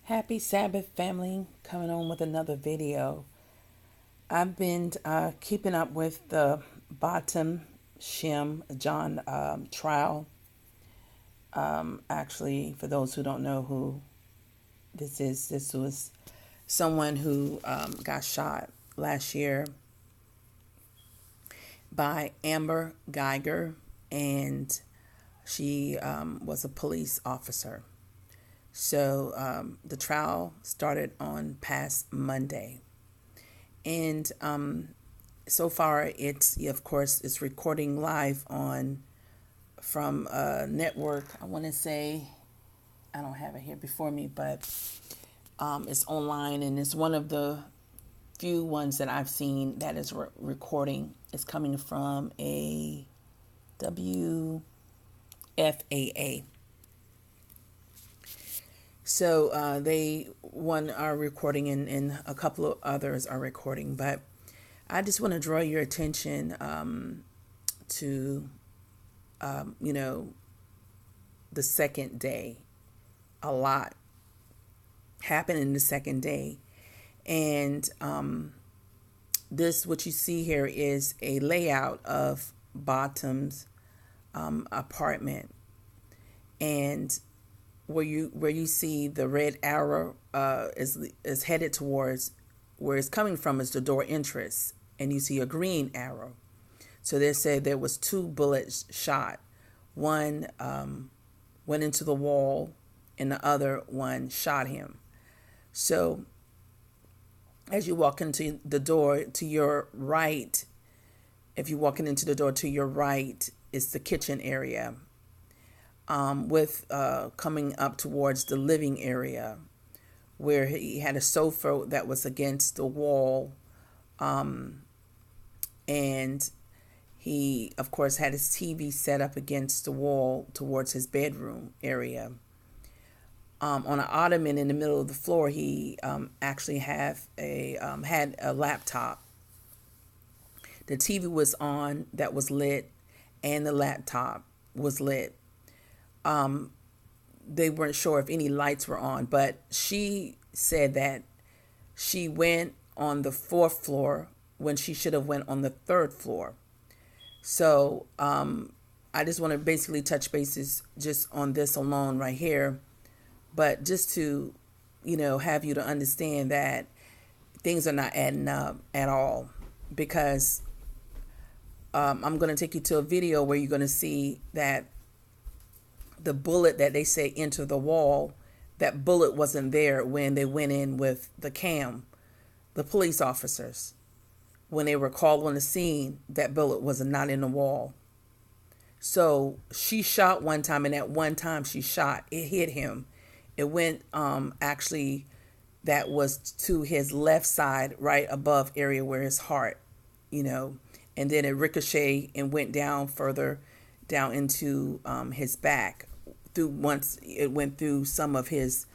Happy Sabbath, family. Coming on with another video. I've been keeping up with the Botham Shem John trial. Actually, for those who don't know who this was someone who got shot last year by Amber Geiger, and she was a police officer. So the trial started on past Monday. And so far, of course, it's recording live from a network. I want to say, I don't have it here before me, but it's online, and it's one of the few ones that I've seen that is recording. It's coming from a WFAA. So one are recording, and a couple of others are recording. But I just want to draw your attention to, the second day. A lot happened in the second day. And what you see here is a layout of Botham's apartment. And where you see the red arrow is headed towards where it's coming from is the door entrance, and you see a green arrow. So they said there was 2 bullets shot. One went into the wall, and the other one shot him. So as you walk into the door to your right, if you're walking into the door to your right, is the kitchen area. With coming up towards the living area, where he had a sofa that was against the wall, and he, of course, had his TV set up against the wall towards his bedroom area. On an ottoman in the middle of the floor, he actually had a laptop. The TV was on, that was lit, and the laptop was lit. They weren't sure if any lights were on, but she said that she went on the 4th floor when she should have went on the 3rd floor. So I just want to basically touch bases just on this alone right here, but just to have you to understand that things are not adding up at all, because I'm going to take you to a video where you're going to see that the bullet that they say entered the wall, that bullet wasn't there when they went in with the police officers. When they were called on the scene, that bullet was not in the wall. So she shot one time, and at one time she shot, it hit him. It went, actually, that was to his left side, right above area where his heart, and then it ricocheted and went down further down into his back. Once it went through some of his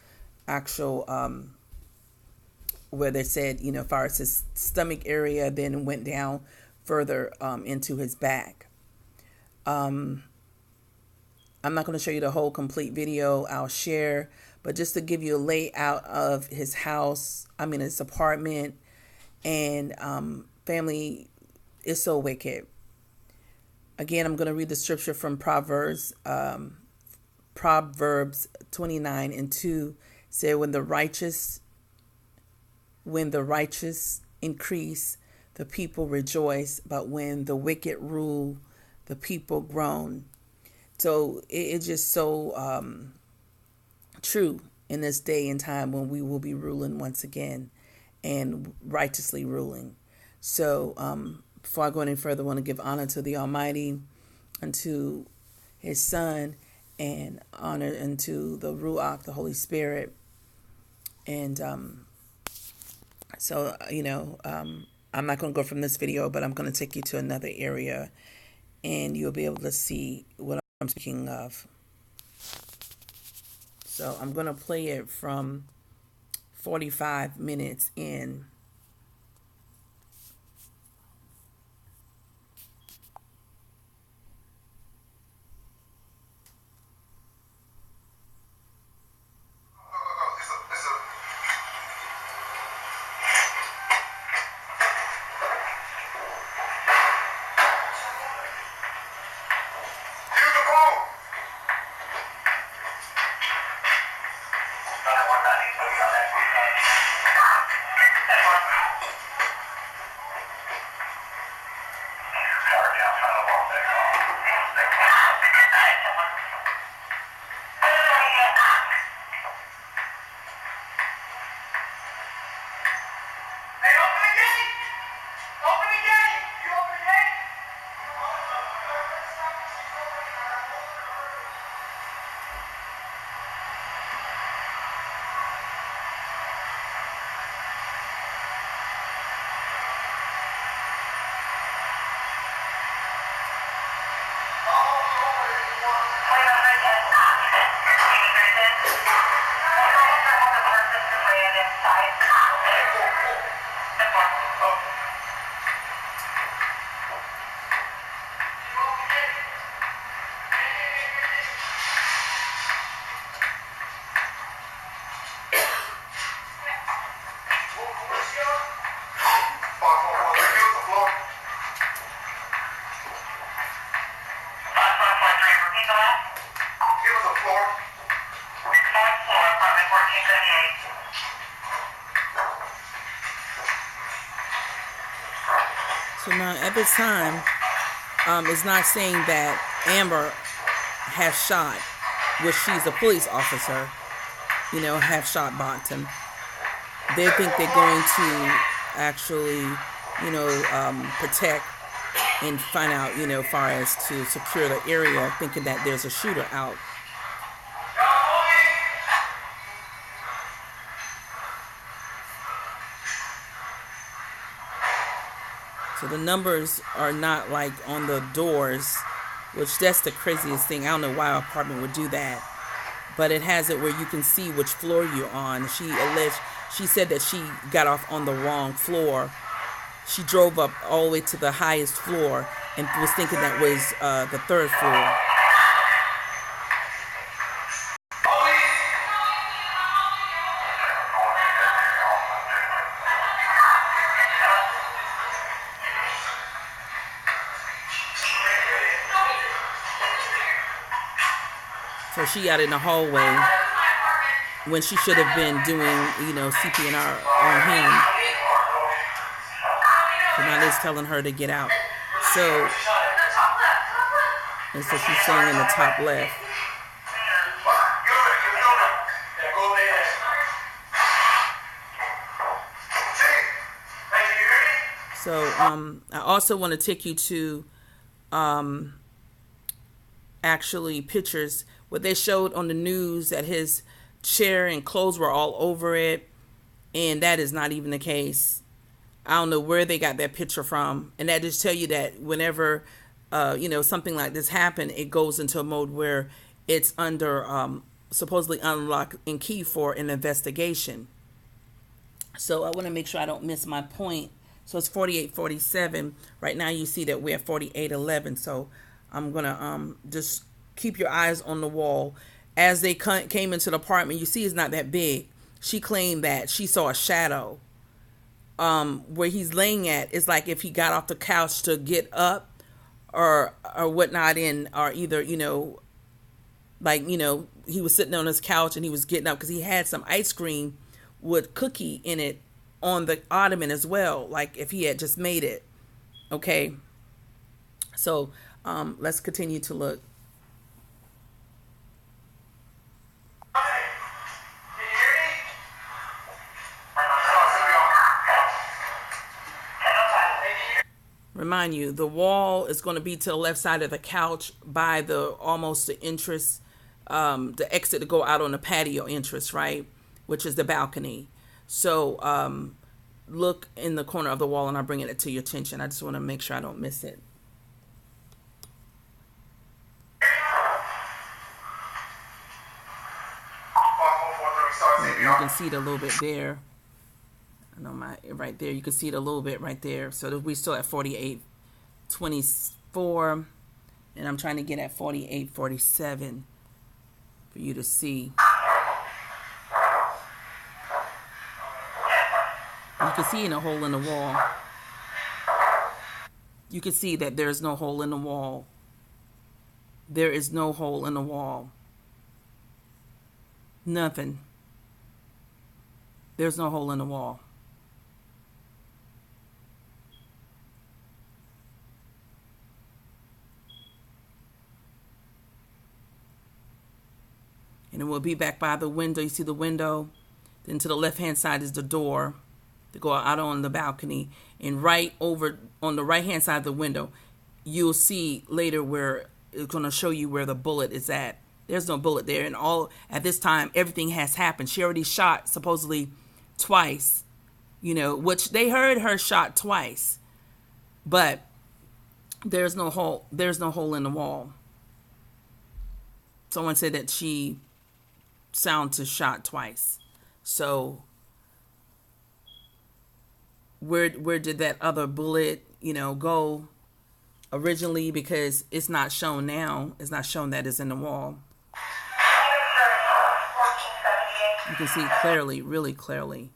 actual, where they said, as far as his stomach area, then it went down further into his back. I'm not going to show you the whole complete video. I'll share, but just to give you a layout of his his apartment, and family is so wicked. Again, I'm going to read the scripture from Proverbs 29:2 said, when the righteous increase, the people rejoice, but when the wicked rule, the people groan. So it's just so true in this day and time when we will be ruling once again, and righteously ruling. So before I go any further, I want to give honor to the Almighty, and to His Son, and honor unto the Ruach, the Holy Spirit. And I'm not going to go from this video, but I'm going to take you to another area, and you'll be able to see what I'm speaking of. So I'm going to play it from 45 minutes in. So now at this time, it's not saying that Amber has shot, which she's a police officer, have shot Botham. They think they're going to actually, protect and find out, far as to secure the area, thinking that there's a shooter out. So the numbers are not like on the doors, which that's the craziest thing. I don't know why an apartment would do that, but it has it where you can see which floor you're on. She said that she got off on the wrong floor. She drove up all the way to the highest floor and was thinking that was the third floor. So she out in the hallway when she should have been doing, CPR on him. So now they're telling her to get out. So she's saying in the top left. So I also want to take you to actually pictures what they showed on the news, that his chair and clothes were all over it, and that is not even the case. I don't know where they got that picture from, and that just tell you that whenever something like this happen, it goes into a mode where it's under supposedly unlock and key for an investigation. So I want to make sure I don't miss my point. So it's 48:47 right now. You see that we're at 48:11. So I'm gonna just keep your eyes on the wall. As they came into the apartment, you see it's not that big. She claimed that she saw a shadow where he's laying at. It's like if he got off the couch to get up or whatnot, or either he was sitting on his couch and he was getting up because he had some ice cream with cookie in it on the ottoman as well, like if he had just made it. Okay, so let's continue to look. Remind you, the wall is going to be to the left side of the couch by the entrance, the exit to go out on the patio entrance, right? Which is the balcony. So look in the corner of the wall and I'm bringing it to your attention. I just want to make sure I don't miss it. You can see it a little bit there. I know right there. You can see it a little bit right there. So we're still at 48:24, and I'm trying to get at 48:47 for you to see. You can see in a hole in the wall. You can see that there's no hole in the wall. There is no hole in the wall. Nothing. There's no hole in the wall. And then we'll be back by the window. You see the window. Then to the left-hand side is the door to go out on the balcony. And right over on the right-hand side of the window, you'll see later where it's going to show you where the bullet is at. There's no bullet there. And all at this time, everything has happened. She already shot supposedly twice, which they heard her shot twice. But there's no hole. There's no hole in the wall. Someone said that she sounded shot twice. So where did that other bullet, go originally? Because it's not shown now. It's not shown that it's in the wall. You can see clearly, really clearly.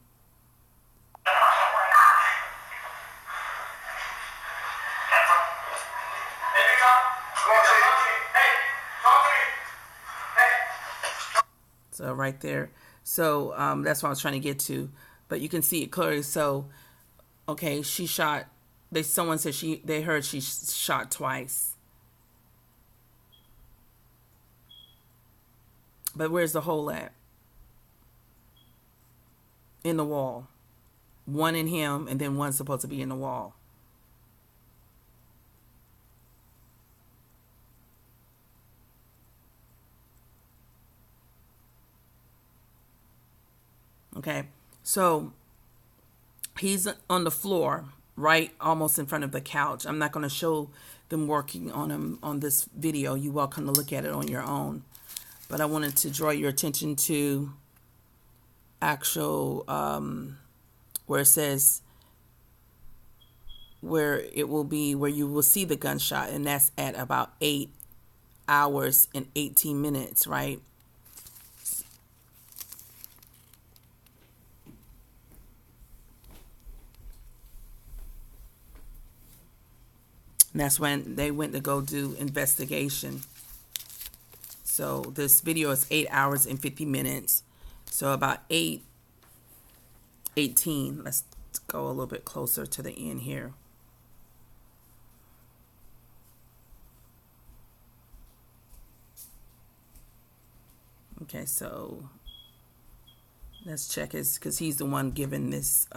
So So right there. So that's what I was trying to get to. But you can see it clearly. So, okay, she shot. Someone said they heard she shot twice. But where's the hole at? In the wall. One in him, and then one's supposed to be in the wall. Okay, so he's on the floor, right almost in front of the couch. I'm not going to show them working on him on this video. You're welcome to look at it on your own. But I wanted to draw your attention to actual, where it says, where it will be, where you will see the gunshot, and that's at about 8 hours and 18 minutes, right? And that's when they went to go do investigation. So this video is 8 hours and 50 minutes. So about 8:18. Let's go a little bit closer to the end here. Okay, so let's check his, because he's the one giving this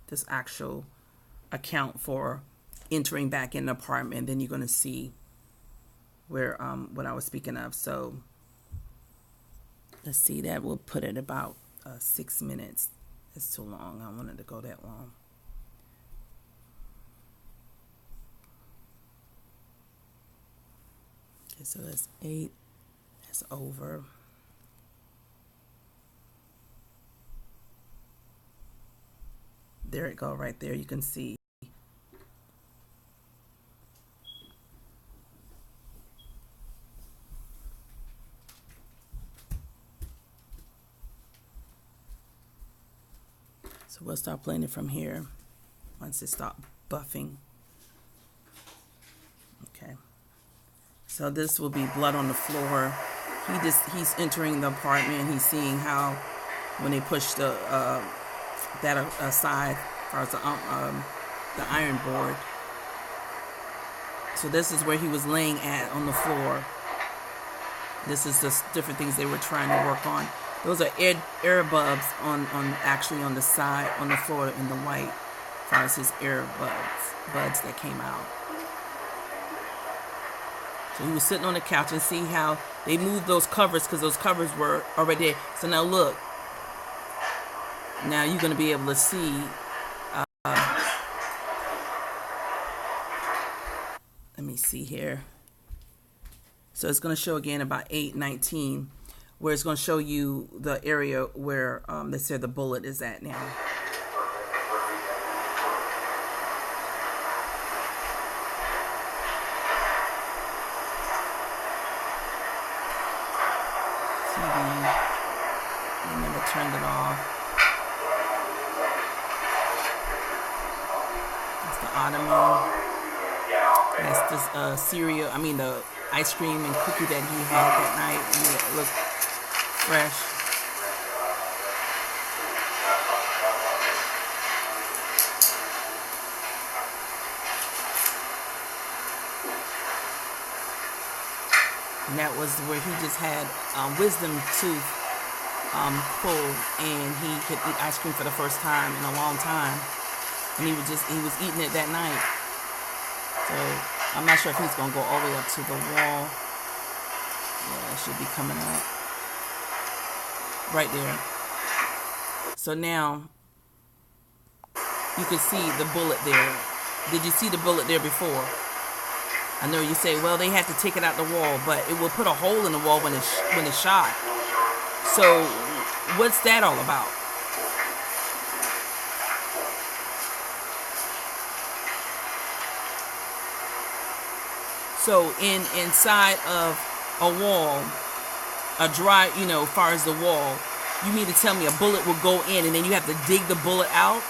this actual account for entering back in the apartment. Then you're going to see where what I was speaking of. So let's see, that will put it about 6 minutes. It's too long. I wanted to go that long. Okay, so that's 8. That's over. There it go, right there. You can see. So we'll start playing it from here once it stops buffing. Okay. So this will be blood on the floor. He's entering the apartment. He's seeing how when they push the that aside as far as the iron board. So this is where he was laying at on the floor. This is the different things they were trying to work on. Those are air bulbs on actually on the side on the floor in the white, as far as his air buds that came out. So he was sitting on the couch, and see how they moved those covers, because those covers were already there. So now look. Now you're going to be able to see. Let me see here. So it's going to show again about 8:19, where it's going to show you the area where they said the bullet is at now. TV. They never turned it off. That's the ottoman. That's this cereal. I mean the ice cream and cookie that he had that night, and it looked fresh. And that was where he just had wisdom tooth pulled, and he could eat ice cream for the first time in a long time. And he was eating it that night. So I'm not sure if he's gonna go all the way up to the wall. Yeah, it should be coming up right there. So now you can see the bullet there. Did you see the bullet there before? I know you say, well, they had to take it out the wall, but it will put a hole in the wall when it's shot. So what's that all about? So inside of a wall, a dry, as far as the wall, you mean to tell me a bullet will go in and then you have to dig the bullet out?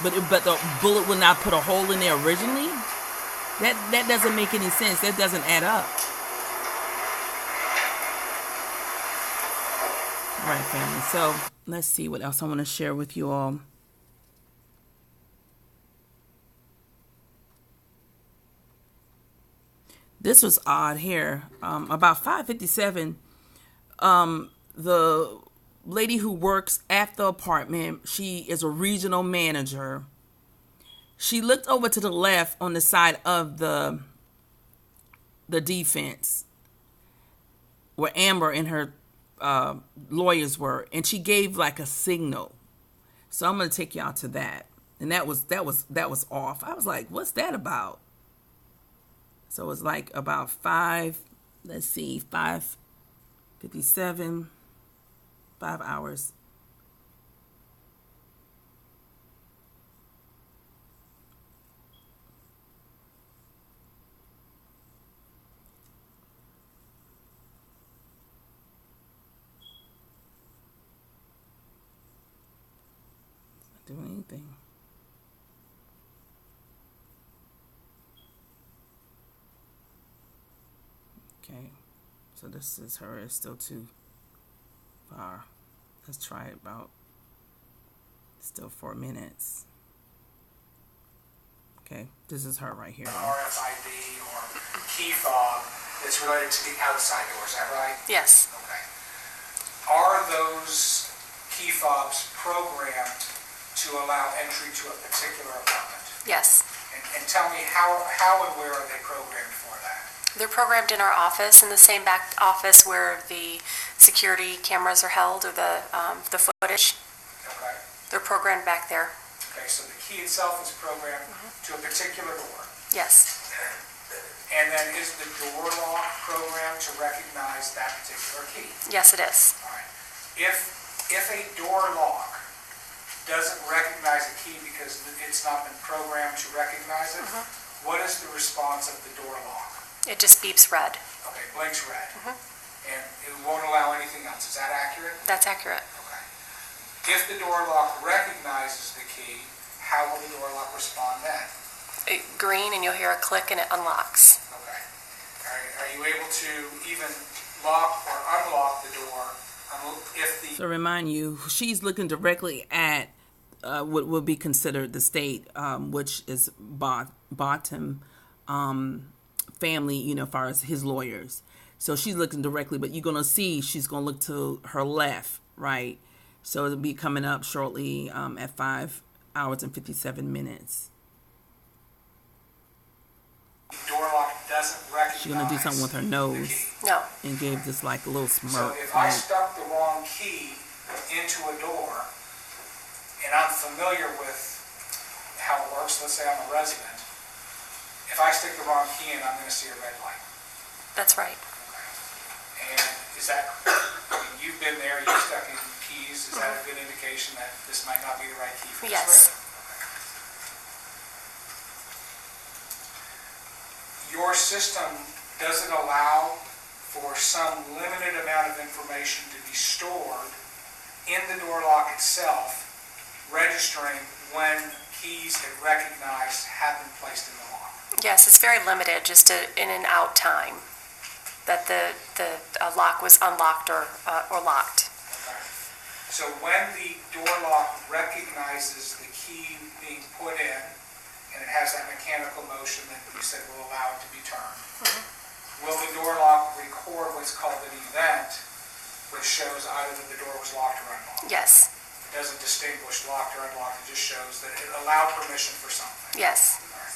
But the bullet will not put a hole in there originally? That doesn't make any sense. That doesn't add up. All right, family. So let's see what else I want to share with you all. This was odd here. About 5:57, the lady who works at the apartment, she is a regional manager. She looked over to the left on the side of the defense where Amber and her lawyers were, and she gave like a signal. So I'm gonna take y'all to that, and that was off. I was like, what's that about? So it was like about 5:57, 5 hours. Not doing anything. Okay, so this is her. It's still too far. Let's try it about still 4 minutes. Okay, this is her right here. RFID or key fob that's related to the outside door, is that right? Yes. Okay. Are those key fobs programmed to allow entry to a particular apartment? Yes. And tell me how and where are they programmed for that? They're programmed in our office, in the same back office where the security cameras are held, or the footage. Okay. They're programmed back there. Okay, so the key itself is programmed to a particular door. Yes. And then is the door lock programmed to recognize that particular key? Yes, it is. All right. If a door lock doesn't recognize a key because it's not been programmed to recognize it, what is the response of the door lock? It just beeps red. Okay, blinks red. And it won't allow anything else. Is that accurate? That's accurate. Okay. If the door lock recognizes the key, how will the door lock respond then? Green, and you'll hear a click, and it unlocks. Okay. Are you able to even lock or unlock the door if the... So remind you, she's looking directly at what would be considered the state, which is Botham family, you know, as far as his lawyers. So she's looking directly, but you're going to see she's going to look to her left, right? So it'll be coming up shortly at 5 hours and 57 minutes. Door lock doesn't recognize... She's going to do something with her nose. No. And gave this like a little smirk. So if I stuck the wrong key into a door, and I'm familiar with how it works, let's say I'm a resident, if I stick the wrong key in, I'm going to see a red light. That's right. Okay. And is that, I mean, you've been there, you've stuck in keys, is that a good indication that this might not be the right key for this Yes. room? Okay. Your system doesn't allow for some limited amount of information to be stored in the door lock itself, registering when keys it recognized have been placed in the lock. Yes, it's very limited, just a in and out time that the lock was unlocked or locked. Okay. So when the door lock recognizes the key being put in, and it has that mechanical motion that you said will allow it to be turned, will the door lock record what's called an event, which shows either that the door was locked or unlocked? Yes. It doesn't distinguish locked or unlocked, it just shows that it allowed permission for something. Yes. All right.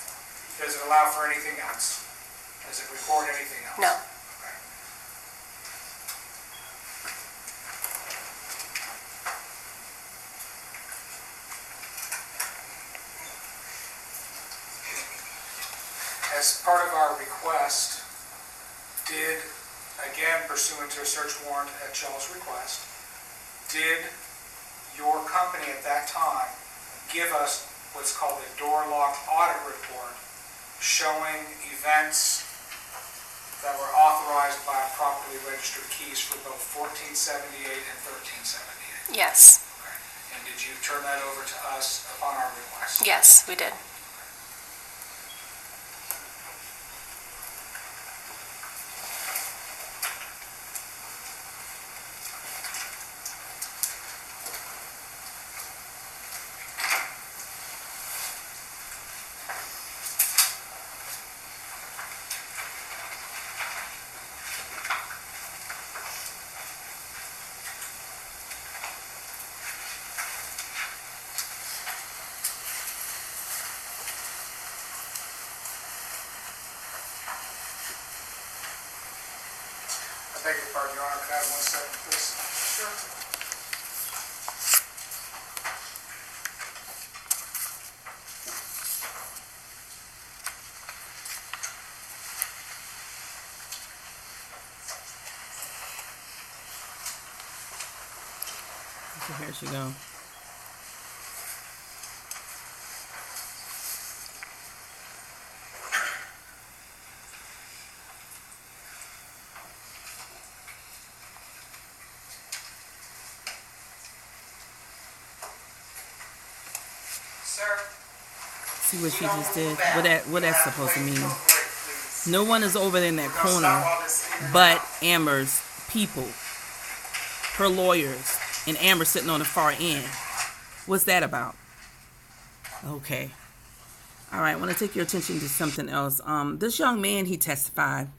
Does it allow for anything else? Does it record anything else? No. Okay. As part of our request, did, again pursuant to a search warrant at Shell's request, did your company at that time give us what's called a door lock audit report showing events that were authorized by properly registered keys for both 1478 and 1378? Yes. Okay. And did you turn that over to us upon our request? Yes, we did. Beg your pardon, Your Honor, can I have 1 second, please? Sure. So here she go. Sir? See what she just did? What that's supposed to mean? No one is over there in that corner but Amber's people, her lawyers, and Amber sitting on the far end. What's that about? Okay. All right, I want to take your attention to something else. This young man, he testified,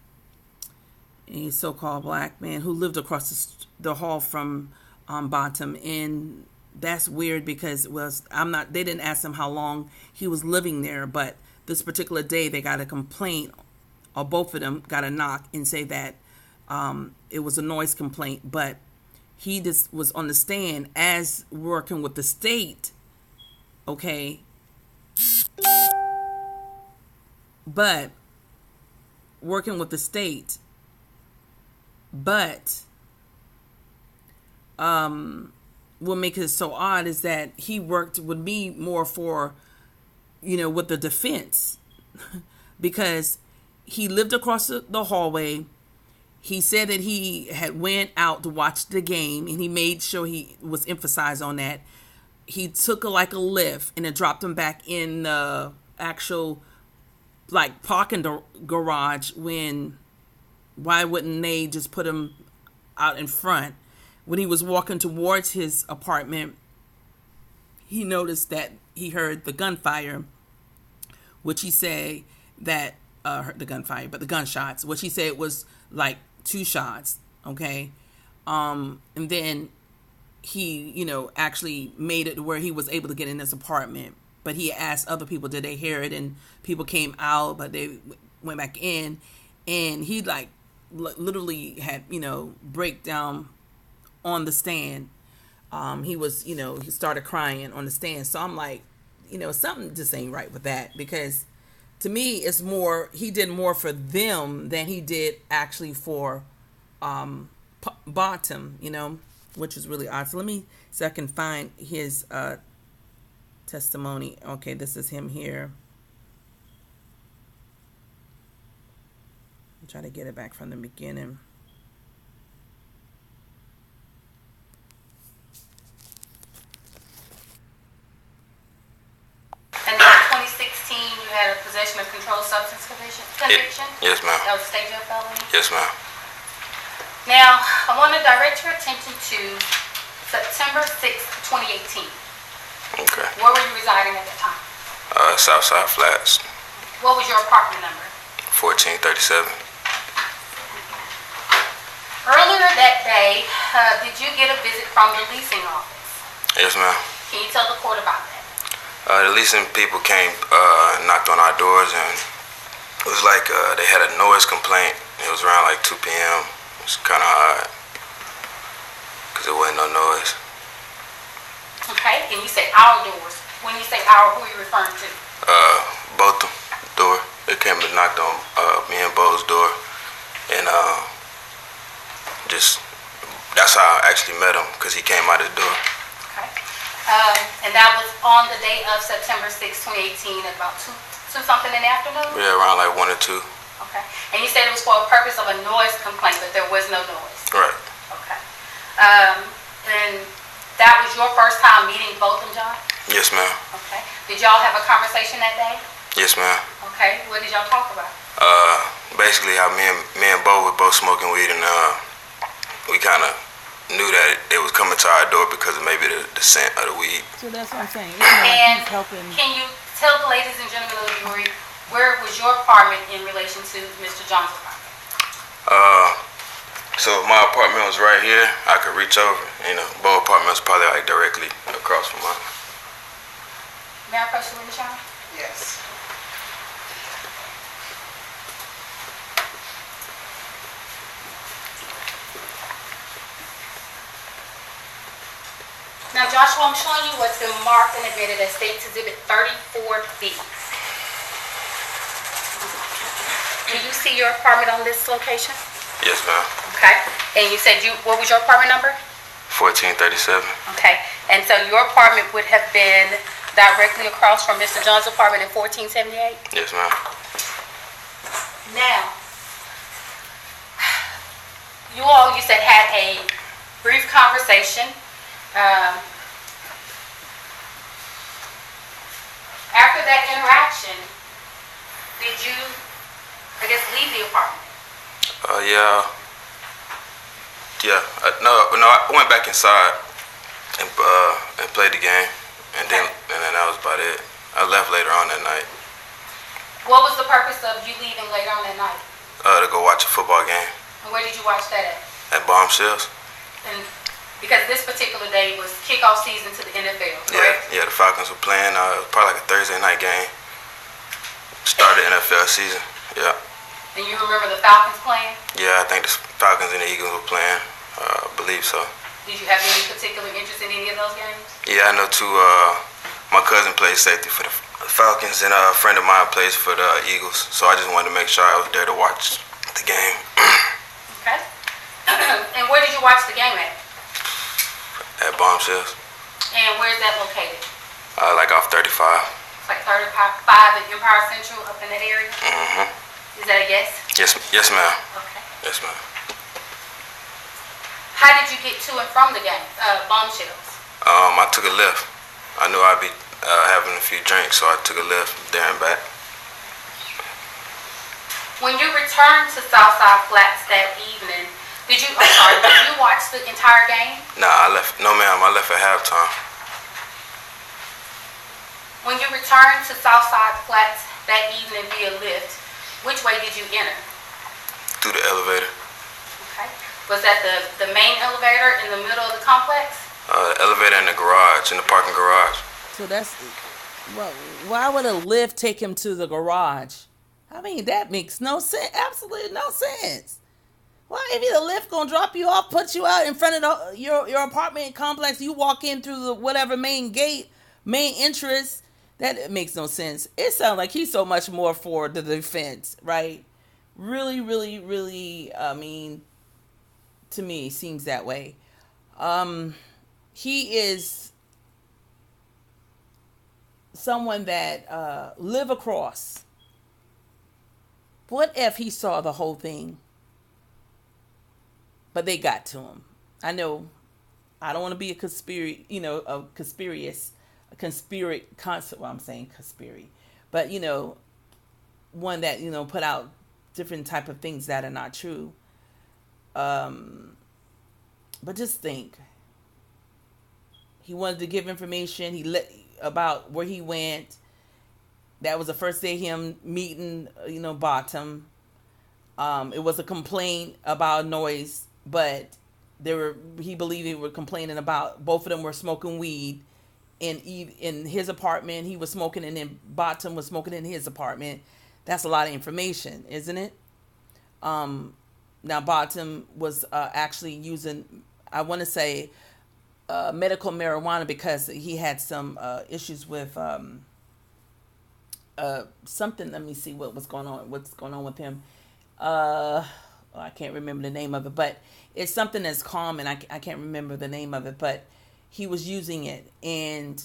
a so-called black man who lived across the hall from Botham, and that's weird because they didn't ask him how long he was living there, but this particular day they got a complaint, or both of them got a knock and say that it was a noise complaint, but he just was on the stand as working with the state, okay? But working with the state, but what makes it so odd is that he worked with me more for, with the defense because he lived across the hallway. He said that he had went out to watch the game, and he made sure he was emphasized on that. He took a lift, and it dropped him back in the actual parking garage. Why wouldn't they just put him out in front? When he was walking towards his apartment, he noticed that he heard the gunfire, which he said that the gunshots, which he said was 2 shots, okay? And then he, actually made it where he was able to get in his apartment. But he asked other people, did they hear it? And people came out, but they went back in. And he, literally had, breakdown on the stand. He was, he started crying on the stand. So I'm like, something just ain't right with that. Because to me, it's more, he did more for them than he did actually for Botham, which is really odd. So let me see if I can find his testimony. Okay, this is him here. I'll try to get it back from the beginning. And then in 2016, you had a possession of controlled substance conviction? Yes, ma'am. That was a state jail felony? Yes, ma'am. Now, I want to direct your attention to September 6th, 2018. Okay. Where were you residing at that time? Southside Flats. What was your apartment number? 1437. Earlier that day, did you get a visit from the leasing office? Yes, ma'am. Can you tell the court about that? The leasing people came, knocked on our doors, and it was like they had a noise complaint. It was around 2 p.m. It was kind of odd because there wasn't no noise. Okay, and you say our doors. When you say our, who are you referring to? Botham door. They came and knocked on me and Bo's door, and that's how I actually met him, because he came out the door. Okay. And that was on the day of September 6, 2018 at about 2 something in the afternoon? Yeah, around 1 or 2. Okay. And you said it was for a purpose of a noise complaint, but there was no noise? Right. Okay. And that was your first time meeting Botham, John? Yes, ma'am. Okay. Did y'all have a conversation that day? Yes, ma'am. Okay. What did y'all talk about? Basically how me and Bo were both smoking weed, and we kind of knew that it was coming to our door because of maybe the scent of the weed. So that's what I'm saying. And he's helping. can you tell the ladies and gentlemen of the jury, where was your apartment in relation to Mr. John's apartment? So if my apartment was right here, I could reach over. Bo's apartment was probably directly across from mine. May I approach the witness, John? Yes. Now, Joshua, I'm showing you what's been marked and admitted as State's Exhibit 34B. Do you see your apartment on this location? Yes, ma'am. Okay. And you said what was your apartment number? 1437. Okay. And so your apartment would have been directly across from Mr. Jones' apartment in 1478? Yes, ma'am. Now, you said had a brief conversation. After that interaction, did you, I guess, leave the apartment? Yeah. No, I went back inside and played the game, and then that was about it. I left later on that night. What was the purpose of you leaving later on that night? To go watch a football game. And where did you watch that at? At Botham. And because this particular day was kickoff season to the NFL, correct? Yeah, the Falcons were playing. Probably like a Thursday night game. Started the NFL season. Yeah. And you remember the Falcons playing? Yeah, I think the Falcons and the Eagles were playing. I believe so. Did you have any particular interest in any of those games? Yeah, I know two. My cousin plays safety for the Falcons, and a friend of mine plays for the Eagles. So I just wanted to make sure I was there to watch the game. Okay. And where did you watch the game at? At Botham. And where's that located? Like off 35. It's like 35 at Empire Central, up in that area? Mm-hmm. Is that a yes? Yes, ma'am. Okay. Yes, ma'am. How did you get to and from the game, Bombshells? I took a lift. I knew I'd be having a few drinks, so I took a lift there and back. When you returned to Southside Flats that evening, did you watch the entire game? Nah, I left. No, ma'am. I left at halftime. When you returned to Southside Flats that evening via lift, which way did you enter? Through the elevator. Okay. Was that the main elevator in the middle of the complex? The elevator in the garage, in the parking garage. So that's, well, why would a lift take him to the garage? I mean, that makes no sense. Absolutely no sense. Why, if the lift gonna drop you off, put you out in front of your apartment complex, you walk in through the whatever main gate, main entrance, that makes no sense. It sounds like he's so much more for the defense, right? Really, really, really, I mean, to me, seems that way. He is someone that live across. What if he saw the whole thing? But they got to him. I know I don't want to be a conspiracy, but one that, put out different type of things that are not true. But just think, he wanted to give information. About where he went. That was the first day him meeting, Botham. It was a complaint about noise, but he believed they were complaining about, both of them were smoking weed in his apartment. He was smoking, and then Botham was smoking in his apartment. That's a lot of information, isn't it? Now Botham was actually using, I want to say, medical marijuana, because he had some issues with something. Let me see what's going on with him. I can't remember the name of it, but it's something that's common. I can't remember the name of it, but he was using it. And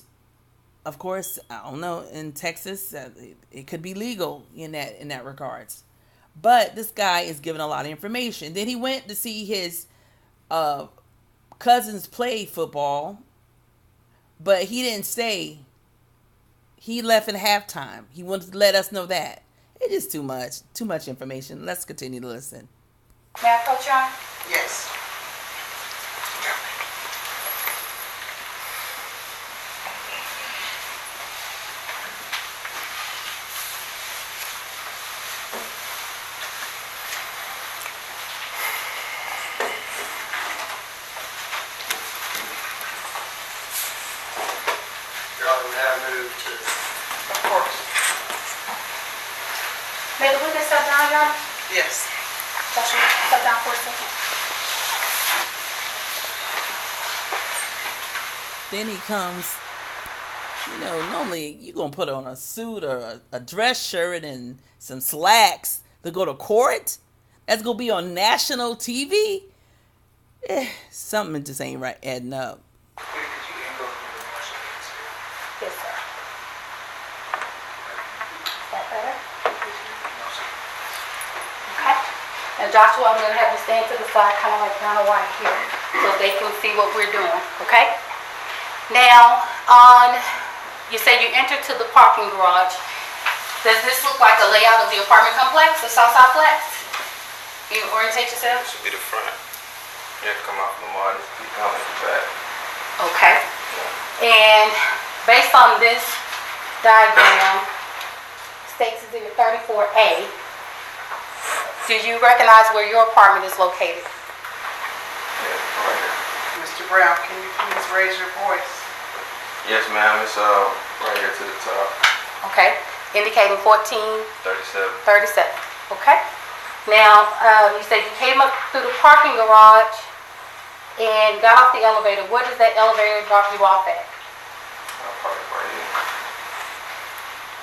of course, I don't know, in Texas, it could be legal in that regards. But this guy is giving a lot of information. Then he went to see his cousins play football, but he didn't stay. He left at halftime. He wanted to let us know that. It is too much information. Let's continue to listen. May I approach you? Yes. Your Honor, may I move to... Of course. May the witness step down, Your Honor? Yes. Joshua, step down for a second. Then he comes, normally you're going to put on a suit or a dress shirt and some slacks to go to court. That's going to be on national TV. Something just ain't right adding up. Yes, sir. Is that better? Okay. Now, Joshua, I'm going to have you stand to the side, kind of like Donna White here, so they can see what we're doing, okay? Now, you say you entered to the parking garage. Does this look like a layout of the apartment complex, the Southside Flats? You orientate yourself? This would be the front. You have to come out from the mall. This would be coming at the back. Okay. And based on this diagram, states exhibit 34A, do you recognize where your apartment is located? Mr. Brown, can you please raise your voice? Yes, ma'am. It's right here to the top. Okay. Indicating 1437. 37. Okay. Now, you said you came up through the parking garage and got off the elevator. Where does that elevator drop you off at? I'll park it right here.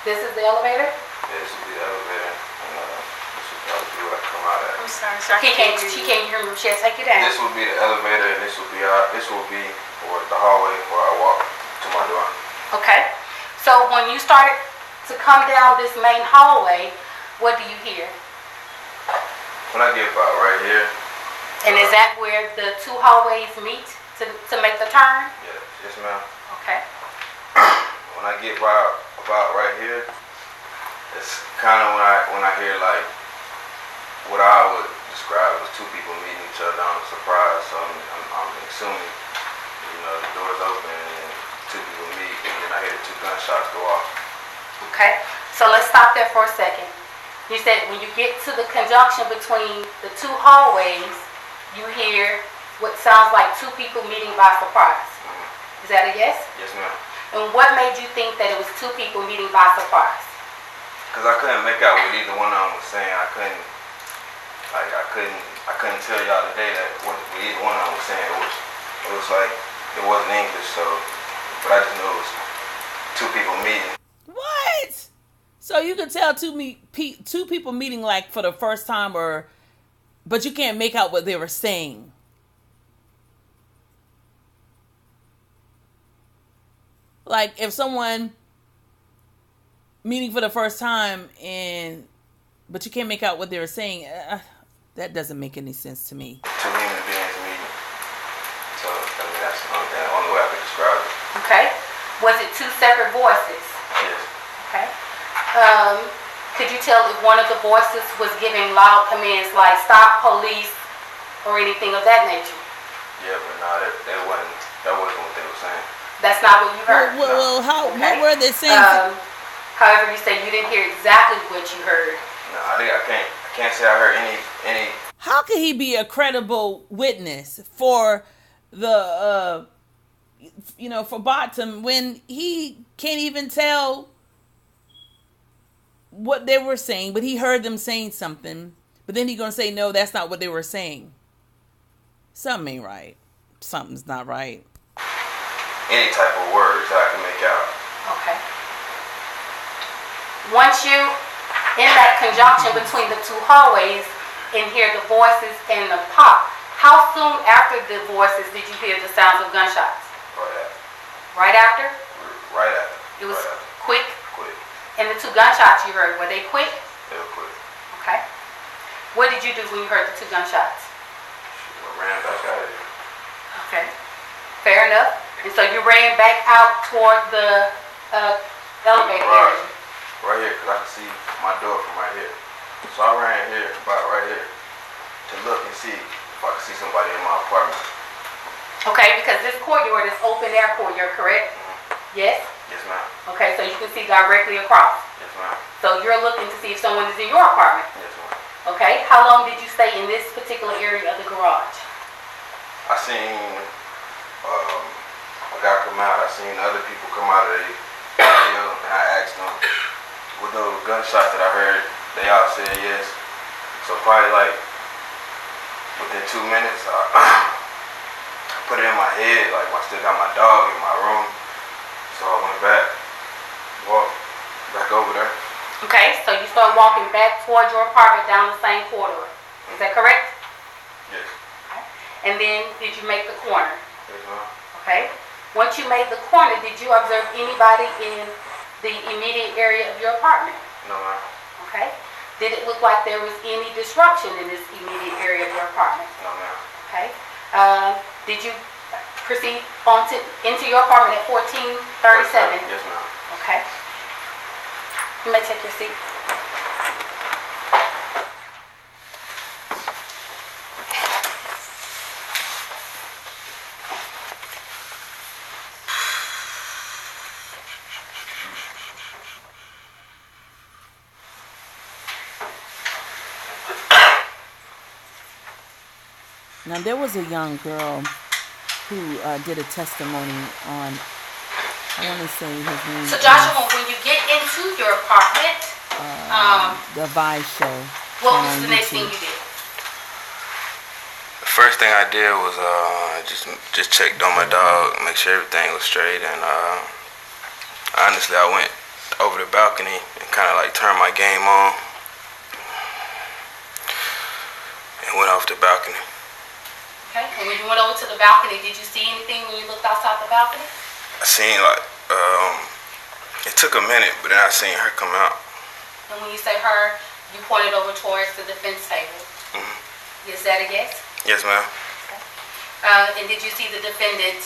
This is the elevator? Yeah, this would be the elevator. And this would probably be where I come out at. I'm sorry, sir. She can't hear me. She'll take you down. This would be the elevator, and this would be or the hallway where I walk to my door. Okay. So when you started to come down this main hallway, what do you hear? When I get about right here. And is that where the two hallways meet to make the turn? Yeah, yes, ma'am. Okay. When I get about right here, it's kind of when I hear like what I would describe as two people meeting each other on a surprise. So I'm assuming, the door's open and two people meet, and then I hear the two gunshots go off. Okay. So let's stop there for a second. You said when you get to the conjunction between the two hallways, you hear what sounds like two people meeting by surprise. Is that a yes? Yes, ma'am. And what made you think that it was two people meeting by surprise? Because I couldn't make out what either one of them was saying. I couldn't tell y'all today that what either one of them was saying. It was like it wasn't English, but I just knew it was two people meeting. What? So you can tell two people meeting like for the first time, but you can't make out what they were saying. Like if someone meeting for the first time but you can't make out what they were saying, that doesn't make any sense to me. Two human beings meeting. So that's the only way I could describe it. Okay. Was it two separate voices? Yes. Okay. Could you tell if one of the voices was giving loud commands like stop, police, or anything of that nature? Yeah, but no, that wasn't what they were saying. That's not what you heard? Well, Okay. what were they saying? However, you said you didn't hear exactly what you heard. No, I can't say I heard any. How can he be a credible witness for the, for Botham when he can't even tell what they were saying, but he heard them saying something, but then he's going to say, no, that's not what they were saying. Something ain't right. Something's not right. Any type of words that I can make out. Okay. Once you, in that conjunction between the two hallways, and hear the voices and the pop, how soon after the voices did you hear the sounds of gunshots? Right after. Right after? Right after. It was right after. quick? Quick. And the two gunshots you heard, were they quick? They were quick. Okay. What did you do when you heard the two gunshots? I ran back out of here. Okay. Fair enough. And so you ran back out toward the elevator area? Right here, because I can see my door from right here. So I ran here, about right here, to look and see if I could see somebody in my apartment. Okay, because this courtyard is open air courtyard, correct? Mm-hmm. Yes? Yes, ma'am. Okay, so you can see directly across. Yes, ma'am. So you're looking to see if someone is in your apartment. Yes, ma'am. Okay, how long did you stay in this particular area of the garage? I seen a guy come out. I seen other people come out of the area, and I asked them, with those gunshots that I heard, they all said yes. So probably like within 2 minutes, I put it in my head, like I still got my dog in my room. So I went back, walked back over there. Okay, so you start walking back towards your apartment down the same corridor. Is that correct? Yes. Okay. And then did you make the corner? Yes, ma'am. Okay. Once you made the corner, did you observe anybody in the immediate area of your apartment? No, ma'am. Okay. Did it look like there was any disruption in this immediate area of your apartment? No, ma'am. Okay. Did you proceed into your apartment at 1437? Yes, ma'am. Okay. You may take your seat. Now, there was a young girl who did a testimony on, I want to say his name. So Joshua, when you get into your apartment, the Vice show. what was the next thing you did? The first thing I did was just checked on my dog, make sure everything was straight, and honestly, I went over the balcony and kind of like turned my game on and went off the balcony. Okay, and when you went over to the balcony, did you see anything when you looked outside the balcony? I seen like, it took a minute, but then I seen her come out. And when you say her, you pointed over towards the defense table. Mm-hmm. Is that a yes? Yes, ma'am. And did you see the defendant,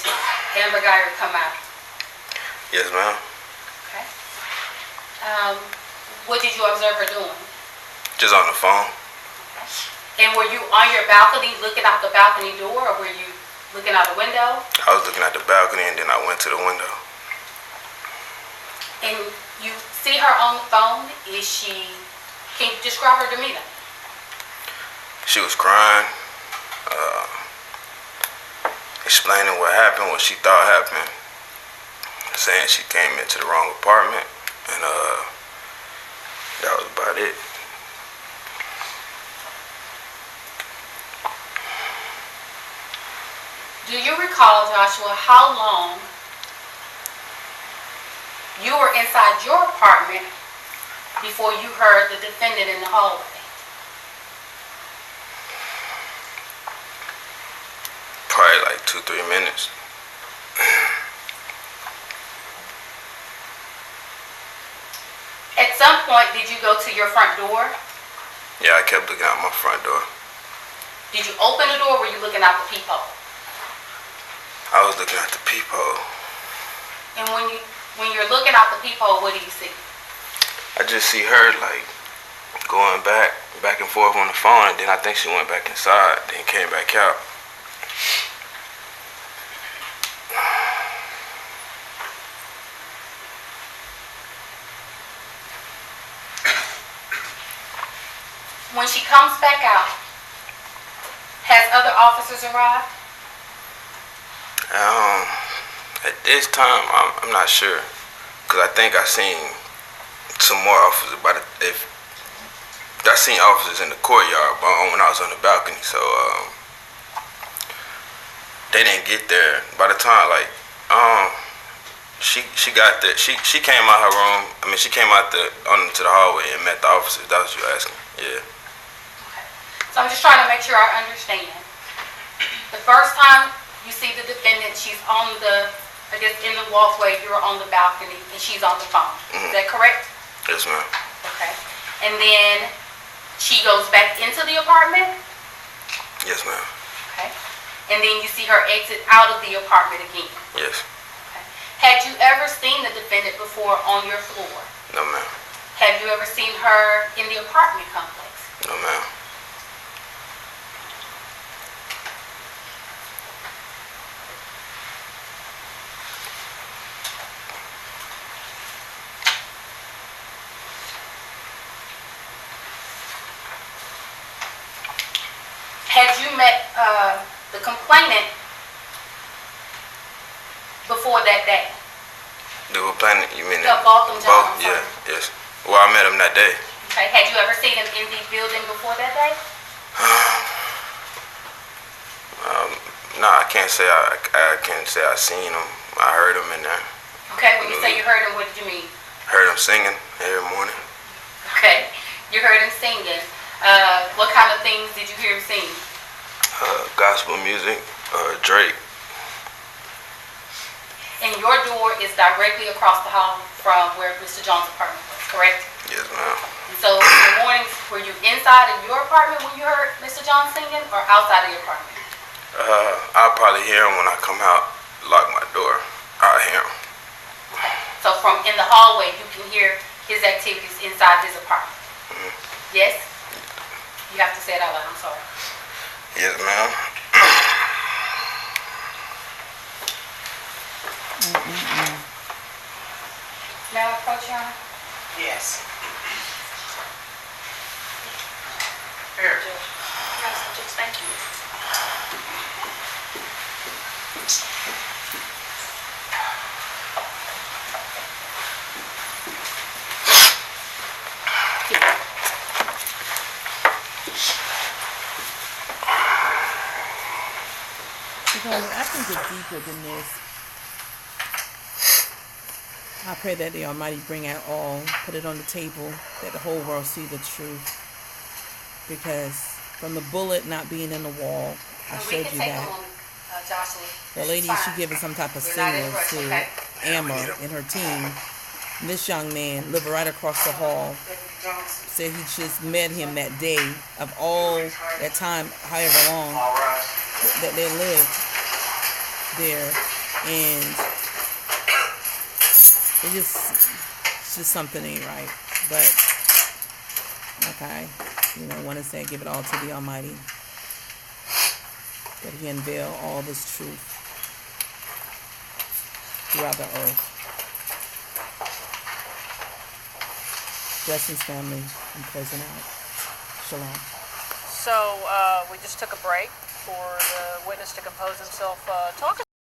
Amber Geyer, come out? Yes, ma'am. Okay. What did you observe her doing? Just on the phone. And were you on your balcony looking out the balcony door, or were you looking out the window? I was looking at the balcony and then I went to the window. And you see her on the phone. Can you describe her demeanor? She was crying, explaining what happened, what she thought happened, saying she came into the wrong apartment, and that was about it. Do you recall, Joshua, how long you were inside your apartment before you heard the defendant in the hallway? Probably like 2-3 minutes. At some point, did you go to your front door? Yeah, I kept looking out my front door. Did you open the door, or were you looking out the peephole? I was looking at the peephole. And when you're looking out the peephole, what do you see? I just see her like going back and forth on the phone, and then I think she went back inside, then came back out. When she comes back out, has other officers arrived? At this time, I'm not sure, cause I think I seen some more officers, but I seen officers in the courtyard when I was on the balcony, so they didn't get there. By the time she got there, she came out her room. I mean, she came out to the hallway and met the officers. That was what you asking? Yeah. Okay. So I'm just trying to make sure I understand. The first time you see the defendant, she's on in the walkway, you're on the balcony, and she's on the phone. Mm-hmm. Is that correct? Yes, ma'am. Okay. And then she goes back into the apartment? Yes, ma'am. Okay. And then you see her exit out of the apartment again? Yes. Okay. Had you ever seen the defendant before on your floor? No, ma'am. Have you ever seen her in the apartment complex? No, ma'am. Had you met the complainant before that day? The complainant, you mean? The Botham Both? gentleman. Yeah, yes. Well, I met him that day. Okay. Had you ever seen him in the building before that day? No, I can't say I seen him, I heard him in there. Okay, when you say you heard him, what did you mean? Heard him singing every morning. Okay, you heard him singing. What kind of things did you hear him sing? Gospel music, Drake. And your door is directly across the hall from where Mr. Jones' apartment was, correct? Yes, ma'am. And so in the mornings, were you inside of your apartment when you heard Mr. Jones singing, or outside of your apartment? I'll probably hear him when I come out, lock my door. I'll hear him. Okay. So from in the hallway, you can hear his activities inside his apartment. Yes? You have to say it out loud, I'm sorry. Yes, ma'am. Now approach, Your Honor. Yes. Here. Thank you. Because I think it's deeper than this. I pray that the Almighty bring out all, put it on the table, that the whole world see the truth. Because from the bullet not being in the wall, I showed you that. Jocelyn. The lady, she giving some type of signal to Amber and her team. And this young man lived right across the hall. Said he just met him that day of all that time, however long that they lived there. And it's just something ain't right. But okay, want to say give it all to the Almighty, that He unveil all this truth throughout the earth. Blessings, family, and closing out. Shalom. So we just took a break for the witness to compose himself. Talk